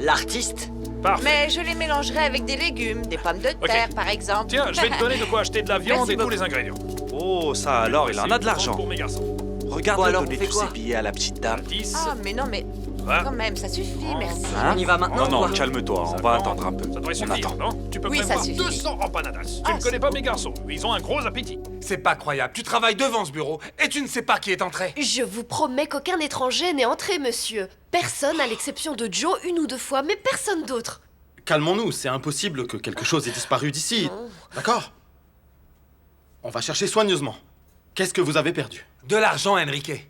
L'artiste? Parfait. Mais je les mélangerai avec des légumes, des pommes de terre par exemple. Tiens, je vais te donner de quoi acheter de la viande Merci et tous beaucoup. les ingrédients. Oh, ça alors, il en a de l'argent. Pour mes garçons. Regarde, Bon, alors, donner on fait tous quoi? ses billets à la petite dame. 10. Ah, mais non, mais Hein? quand même, ça suffit, merci. Hein? On y va maintenant, Non, non, quoi. calme-toi, on va attendre un peu. Ça devrait On suffire, attend. non? Tu peux Oui, ça prévoir suffit. 200 empanadas. Tu ne connais pas mes garçons. Ils ont un gros appétit. C'est pas croyable. Tu travailles devant ce bureau et tu ne sais pas qui est entré. Je vous promets qu'aucun étranger n'est entré, monsieur. Personne, à l'exception de Joe, une ou deux fois, mais personne d'autre. Calmons-nous, c'est impossible que quelque chose ait disparu d'ici. D'accord? On va chercher soigneusement. Qu'est-ce que vous avez perdu? De l'argent, Enrique.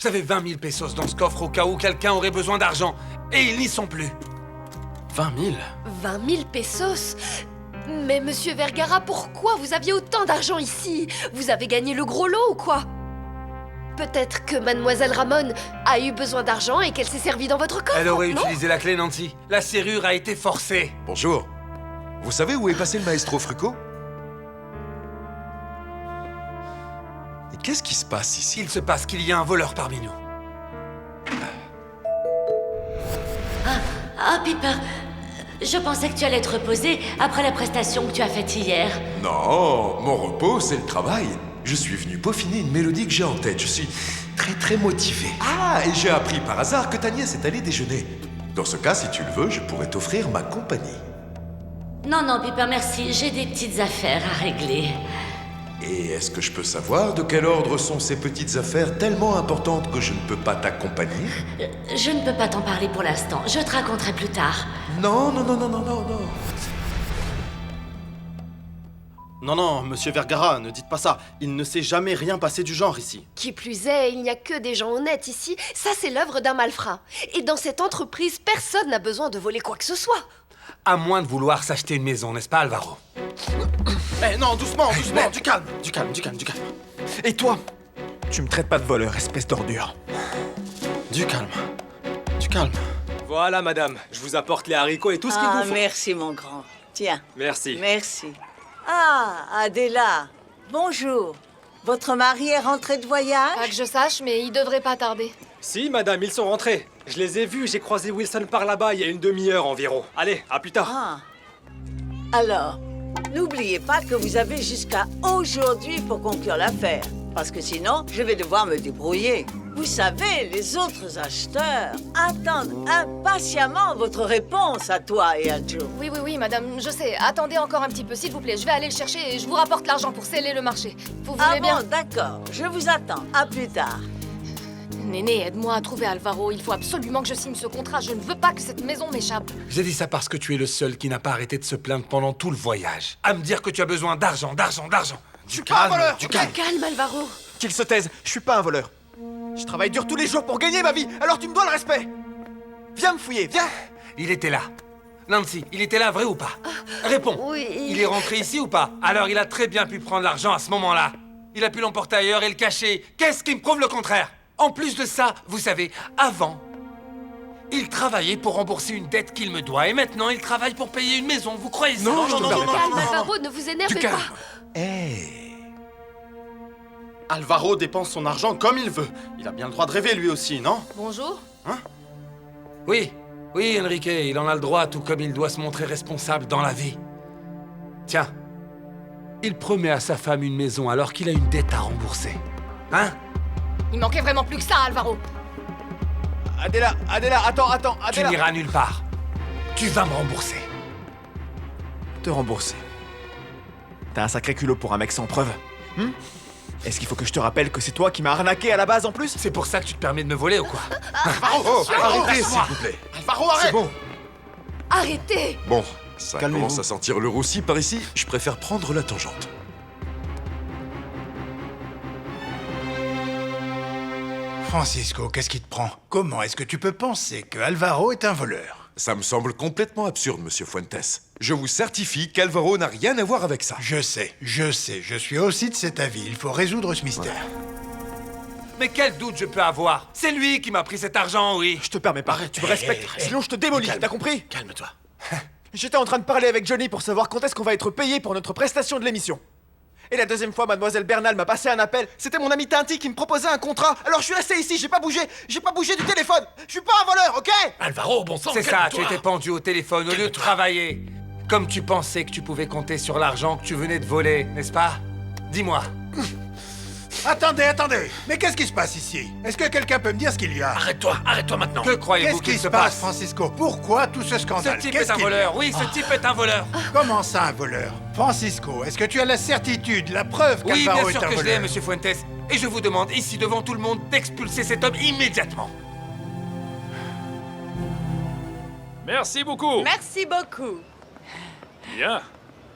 J'avais 20 000 pesos dans ce coffre au cas où quelqu'un aurait besoin d'argent. Et ils n'y sont plus. 20 000? 20 000 pesos? Mais monsieur Vergara, pourquoi vous aviez autant d'argent ici? Vous avez gagné le gros lot ou quoi? Peut-être que mademoiselle Ramon a eu besoin d'argent et qu'elle s'est servie dans votre coffre, Elle aurait non? utilisé la clé, Nancy. La serrure a été forcée. Bonjour. Vous savez où est passé le maestro Frucco? Et qu'est-ce qui se passe ici? Il se passe qu'il y a un voleur parmi nous. Ah, Piper, je pensais que tu allais te reposer après la prestation que tu as faite hier. Non, mon repos, c'est le travail. Je suis venu peaufiner une mélodie que j'ai en tête. Je suis très motivé. Ah, et j'ai appris par hasard que ta nièce est allée déjeuner. Dans ce cas, si tu le veux, je pourrais t'offrir ma compagnie. Non, non, Piper, merci. J'ai des petites affaires à régler. Et est-ce que je peux savoir de quel ordre sont ces petites affaires tellement importantes que je ne peux pas t'accompagner? Je ne peux pas t'en parler pour l'instant. Je te raconterai plus tard. Non. Non, monsieur Vergara, ne dites pas ça. Il ne s'est jamais rien passé du genre ici. Qui plus est, il n'y a que des gens honnêtes ici. Ça, c'est l'œuvre d'un malfrat. Et dans cette entreprise, personne n'a besoin de voler quoi que ce soit. À moins de vouloir s'acheter une maison, n'est-ce pas, Alvaro? Eh non, doucement, du calme. Et toi? Tu me traites pas de voleur, espèce d'ordure. Du calme. Voilà, madame, je vous apporte les haricots et tout ce qu'il vous faut. Merci, mon grand. Tiens. Merci. Merci. Ah, Adela, bonjour. Votre mari est rentré de voyage? Pas que je sache, mais il devrait pas tarder. Si, madame, ils sont rentrés. Je les ai vus, j'ai croisé Wilson par là-bas il y a une demi-heure environ. Allez, à plus tard. Ah. Alors, n'oubliez pas que vous avez jusqu'à aujourd'hui pour conclure l'affaire. Parce que sinon, je vais devoir me débrouiller. Vous savez, les autres acheteurs attendent impatiemment votre réponse à toi et à Joe. Oui, madame, je sais. Attendez encore un petit peu, s'il vous plaît. Je vais aller le chercher et je vous rapporte l'argent pour sceller le marché. Vous voulez bien? Bon, d'accord. Je vous attends. À plus tard. Néné, aide-moi à trouver Alvaro. Il faut absolument que je signe ce contrat. Je ne veux pas que cette maison m'échappe. J'ai dit ça parce que tu es le seul qui n'a pas arrêté de se plaindre pendant tout le voyage. À me dire que tu as besoin d'argent. Je suis pas un voleur, ok? Calme, Alvaro. Qu'il se taise, je suis pas un voleur. Je travaille dur tous les jours pour gagner ma vie, alors tu me dois le respect. Viens me fouiller, viens. Il était là. Nancy, il était là, vrai ou pas? Réponds. Oui. Il est rentré ici ou pas? Alors il a très bien pu prendre l'argent à ce moment-là. Il a pu l'emporter ailleurs et le cacher. Qu'est-ce qui me prouve le contraire? En plus de ça, vous savez, avant, il travaillait pour rembourser une dette qu'il me doit et maintenant il travaille pour payer une maison. Vous croyez ça? Non, Calme, Alvaro, ne vous énervez pas. Alvaro dépense son argent comme il veut. Il a bien le droit de rêver lui aussi, non? Bonjour. Oui, Enrique, il en a le droit, tout comme il doit se montrer responsable dans la vie. Tiens, il promet à sa femme une maison alors qu'il a une dette à rembourser. Hein? Il manquait vraiment plus que ça, Alvaro. Adela, attends, Tu Adela. n'iras nulle part. Tu vas me rembourser. Te rembourser. T'as un sacré culot pour un mec sans preuve. Est-ce qu'il faut que je te rappelle que c'est toi qui m'as arnaqué à la base en plus? C'est pour ça que tu te permets de me voler ou quoi? Alvaro, arrêtez s'il vous plaît. Alvaro, arrête! C'est bon. Arrêtez! Bon, ça Calmez-vous. commence à sentir le roussi par ici. Je préfère prendre la tangente. Francisco, qu'est-ce qui te prend? Comment est-ce que tu peux penser que Alvaro est un voleur? Ça me semble complètement absurde, monsieur Fuentes. Je vous certifie qu'Alvaro n'a rien à voir avec ça. Je sais, je suis aussi de cet avis. Il faut résoudre ce mystère. Mais quel doute je peux avoir? C'est lui qui m'a pris cet argent, oui. Je te permets pas, tu me respectes, sinon je te démolis, t'as compris? Calme-toi. J'étais en train de parler avec Johnny pour savoir quand est-ce qu'on va être payé pour notre prestation de l'émission. Et la deuxième fois, mademoiselle Bernal m'a passé un appel. C'était mon ami Tinty qui me proposait un contrat. Alors je suis resté ici, j'ai pas bougé du téléphone. Je suis pas un voleur, ok? Alvaro, bon sang, C'est ça, tu calme-toi. étais pendu au téléphone au lieu de travailler. Comme tu pensais que tu pouvais compter sur l'argent que tu venais de voler, n'est-ce pas? Dis-moi. Attendez, mais qu'est-ce qui se passe ici? Est-ce que quelqu'un peut me dire ce qu'il y a? Arrête-toi maintenant. Que croyez-vous Qu'est-ce qui qu'il se se passe, passe? Francisco? Pourquoi tout ce Ce scandale? type Qu'est-ce est un qu'il y a? voleur, oui, ce type est un voleur. Comment ça, un voleur? Francisco, est-ce que tu as la certitude, la preuve Oui, qu'Alvaro bien est sûr un que je l'ai, voleur? monsieur Fuentes. Et je vous demande ici devant tout le monde d'expulser cet homme immédiatement. Merci beaucoup. Merci beaucoup. Bien.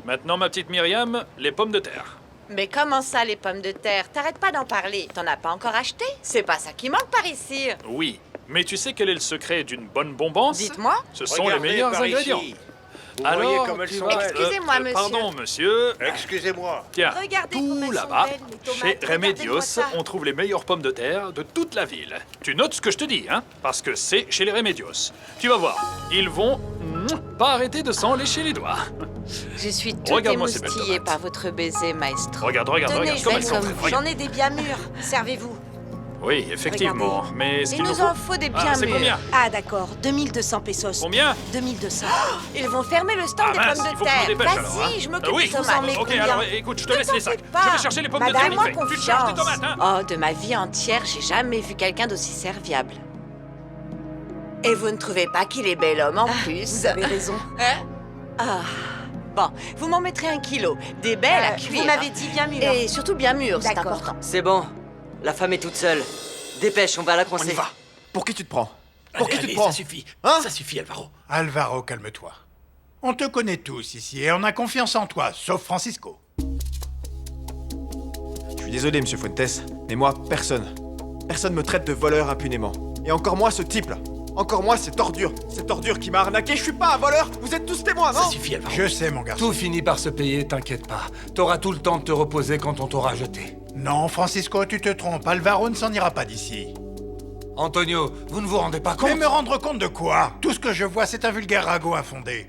Maintenant, ma petite Myriam, les pommes de terre. Mais comment ça, les pommes de terre? T'arrêtes pas d'en parler. T'en as pas encore acheté? C'est pas ça qui manque par ici. Oui, mais tu sais quel est le secret d'une bonne bombance? Dites-moi. Ce sont les meilleurs ingrédients. Vous Alors, voyez comme elles tu sont vas- belles. Excusez-moi, monsieur. Pardon, monsieur. Excusez-moi. Tiens, Regardez comme tout elles sont là-bas, belles, les tomates. chez Regardez-moi Remedios, ça. on trouve les meilleures pommes de terre de toute la ville. Tu notes ce que je te dis, hein? Parce que c'est chez les Remedios. Tu vas voir, ils vont pas arrêter de s'en lécher les doigts. Je suis toute Regarde-moi ces belles émoustillée tomates. par votre baiser, maestro. Regarde Tenez, comme elles sont. j'en Regarde. ai des bien mûrs. Servez-vous. Oui, effectivement, Regardez. mais ce Il qu'il nous faut... en faut des bien Ah, c'est mûrs. combien? Ah, d'accord. 2200 pesos. Combien? 2200. Ils vont fermer le stand Ah des mince, pommes il de faut que je me terre. dépêche alors, Vas-y, hein. je m'occupe Oui, des tomates. ok, alors écoute, je te laisse les sacs. Pas. Je vais chercher les pommes de terre vite Fais-moi fait. Tu te charges des confiance. tomates, hein? Oh, de ma vie entière, j'ai jamais vu quelqu'un d'aussi serviable. Et vous ne trouvez pas qu'il est bel homme en plus? Vous avez raison. Ah. Bon, vous m'en mettrez 1 kilo. Des belles à cuire. vous m'avez dit bien mûres. Et surtout bien mûres, c'est D'accord. important. C'est bon. La femme est toute seule. Dépêche, on va la On coincer. y va. Pour qui tu te prends? Pour qui tu te Allez, prends? ça suffit. Hein? Ça suffit, Alvaro. Alvaro, calme-toi. On te connaît tous ici et on a confiance en toi, sauf Francisco. Je suis désolé, monsieur Fuentes, mais moi, personne me traite de voleur impunément. Et encore moi, ce type-là. Encore moi, cette ordure qui m'a arnaqué. Je suis pas un voleur, vous êtes tous témoins, non? Ça suffit, Alvaro. Je sais, mon garçon. Tout finit par se payer, t'inquiète pas. T'auras tout le temps de te reposer quand on t'aura jeté. Non, Francisco, tu te trompes. Alvaro ne s'en ira pas d'ici. Antonio, vous ne vous rendez pas compte? Mais me rendre compte de quoi? Tout ce que je vois, c'est un vulgaire ragot infondé.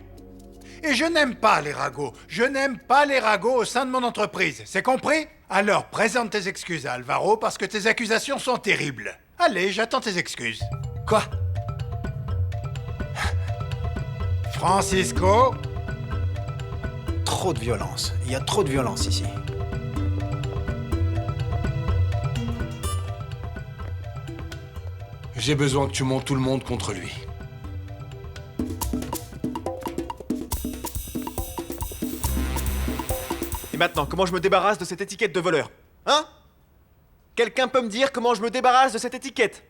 Et je n'aime pas les ragots. Je n'aime pas les ragots au sein de mon entreprise. C'est compris? Alors, présente tes excuses à Alvaro parce que tes accusations sont terribles. Allez, j'attends tes excuses. Quoi? Francisco? Trop de violence. Il y a trop de violence ici. J'ai besoin que tu montes tout le monde contre lui. Et maintenant, comment je me débarrasse de cette étiquette de voleur? Hein? Quelqu'un peut me dire comment je me débarrasse de cette étiquette?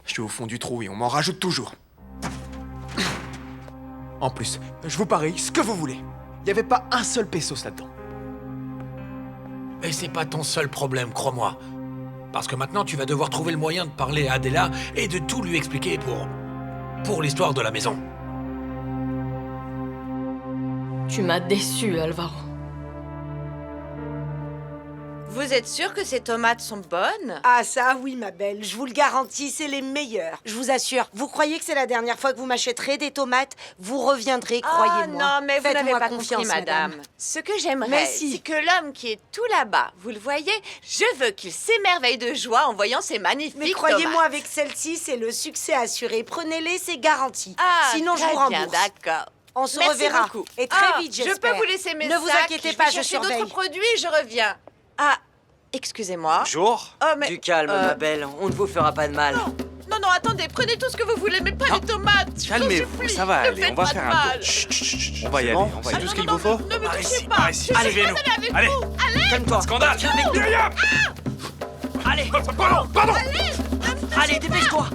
Je suis au fond du trou et on m'en rajoute toujours. En plus, je vous parie ce que vous voulez. Il n'y avait pas un seul pesos là-dedans. Et c'est pas ton seul problème, crois-moi. Parce que maintenant, tu vas devoir trouver le moyen de parler à Adela et de tout lui expliquer pour l'histoire de la maison. Tu m'as déçu, Alvaro. Vous êtes sûr que ces tomates sont bonnes? Ah ça, oui, ma belle, je vous le garantis, c'est les meilleurs. Je vous assure. Vous croyez que c'est la dernière fois que vous m'achèterez des tomates? Vous reviendrez, croyez-moi. Non, mais vous n'avez Faites-moi pas confiance, compris, madame. Ce que j'aimerais, c'est que l'homme qui est tout là-bas, vous le voyez, je veux qu'il s'émerveille de joie en voyant ces magnifiques Mais croyez-moi, tomates. avec celle-ci, c'est le succès assuré. Prenez-les, c'est garanti. Ah, sinon, je très vous rembourse. bien, d'accord. On se Merci reverra. beaucoup. Et très Ah, vite, je j'espère. peux vous laisser mes Ne vous sacs, inquiétez pas, je chercher surveille. d'autres produits et je reviens. Ah, excusez-moi. Bonjour. Oh, mais... Du calme, ma belle. On ne vous fera pas de mal. Non, attendez, prenez tout ce que vous voulez, mais pas les tomates. Je vous Calmez-vous, supplie, ça va ne aller, faites on va pas faire de un mal. tour. Chut, chut, chut, on va y aller, on va y aller. tout ce qu'il vous faut? Ne me Par touchez ici, pas. par ici. Je Allez, suis viens-nous. désolée avec Allez. vous. Allez. Calme-toi. Scandale. Viens avec nous. Allez. Pardon. Allez, dépêche-toi.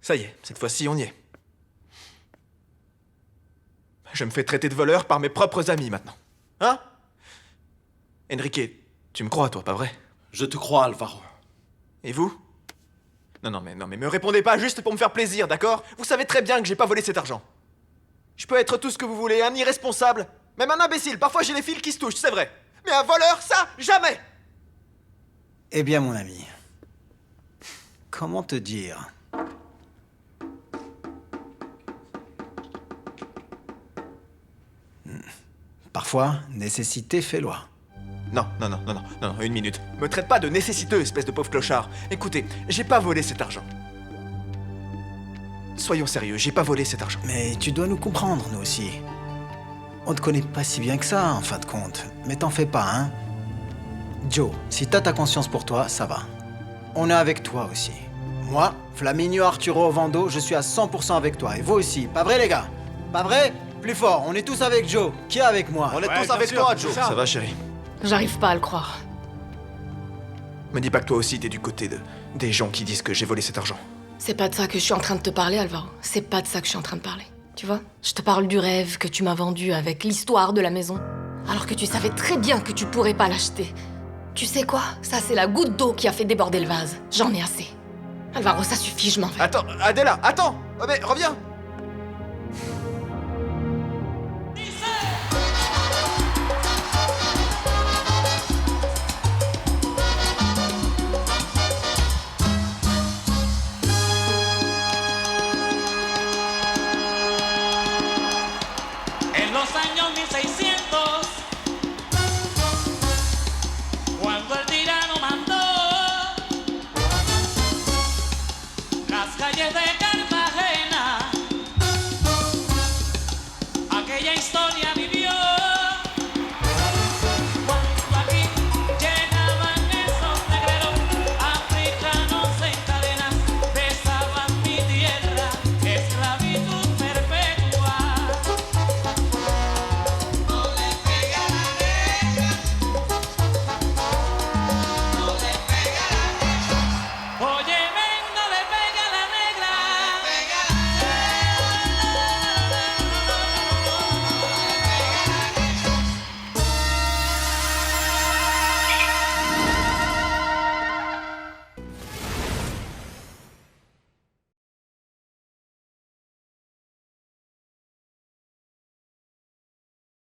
Ça y est, cette fois-ci, on y est. Je me fais traiter de voleur par mes propres amis maintenant. Hein? Enrique, tu me crois, toi, pas vrai? Je te crois, Alvaro. Et vous? Non, mais me répondez pas juste pour me faire plaisir, d'accord? Vous savez très bien que j'ai pas volé cet argent. Je peux être tout ce que vous voulez, un irresponsable, même un imbécile. Parfois j'ai les fils qui se touchent, c'est vrai. Mais un voleur, ça, jamais! Eh bien, mon ami. Comment te dire? Parfois, nécessité fait loi. Non, une minute. Me traite pas de nécessiteux, espèce de pauvre clochard. Écoutez, j'ai pas volé cet argent. Soyons sérieux, j'ai pas volé cet argent. Mais tu dois nous comprendre, nous aussi. On te connaît pas si bien que ça, en fin de compte. Mais t'en fais pas, hein? Joe, si t'as ta conscience pour toi, ça va. On est avec toi aussi. Moi, Flaminio Arturo Vando, je suis à 100% avec toi. Et vous aussi, pas vrai, les gars? Pas vrai? Plus fort, on est tous avec Joe. Qui est avec moi? On est tous avec toi, Joe. Ça va, chérie? J'arrive pas à le croire. Me dis pas que toi aussi t'es du côté des gens qui disent que j'ai volé cet argent. C'est pas de ça que je suis en train de te parler, Alvaro. C'est pas de ça que je suis en train de parler. Tu vois? Je te parle du rêve que tu m'as vendu avec l'histoire de la maison. Alors que tu savais très bien que tu pourrais pas l'acheter. Tu sais quoi? Ça, c'est la goutte d'eau qui a fait déborder le vase. J'en ai assez. Alvaro, ça suffit, je m'en vais. Attends, Adela, attends! Oh, mais reviens!